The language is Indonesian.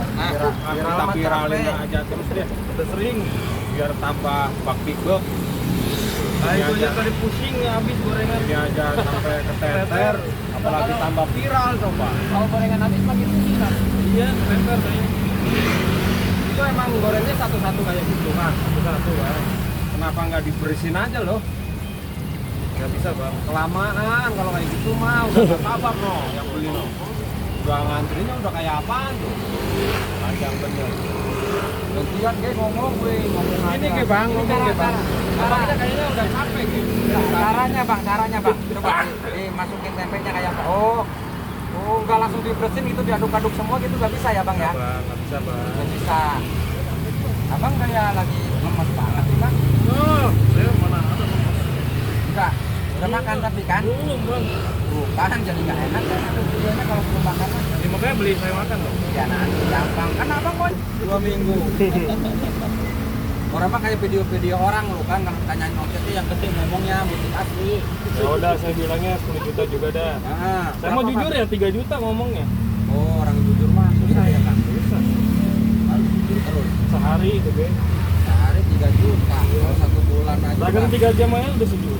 kita viralin aja terus deh. Udah sering biar tambah bak big-bag. Nah itu aja tadi pusing ya habis gorengan. Ini aja sampai keteter, apalagi tambah viral coba. Kalau gorengan habis makin pusing kan? Iya, keteter nih. Itu emang gorengnya satu-satu kayak gitu kan? Satu-satu kan. Kenapa nggak dibersihin aja loh? Nggak bisa bang, kelamaan kalau kayak gitu mah udah gak sabar no yang beli no. Udah ngantrinya udah kayak apaan tuh? Panjang bener. Gantian gue ngomong aja. Ini ke bang, ngomong ke bang. Abang kita kayaknya udah capek gitu. Caranya bang, coba masukin tempenya kayak apa? Oh, nggak langsung dibersihin gitu, diaduk-aduk semua gitu nggak bisa ya bang ya? Nggak bisa bang. Nggak bisa. Abang kayak lagi lemes banget sih bang. Saya mana ada Enggak, udah makan tapi kan? belum bang. Bukan, jadi nggak enak kan? Aduh, videonya kalau belum makan mah. Ini makanya beli saya makan loh. Ya nanti gampang, kan abang kok 2 minggu. Orang mah kayak video-video orang lu kan, kalau tanyain omsetnya yang gede ngomongnya butik asli. Ya udah saya bilangnya 10 juta juga dah. Nah, Saya mau jujur ya 3 juta ngomongnya. Oh, orang jujur mah susah ya kan? Susah. Harus jujur terus. Sehari itu be. Sehari 3 juta, kalau 1 bulan aja. Dagang 3 jam aja udah sejuta.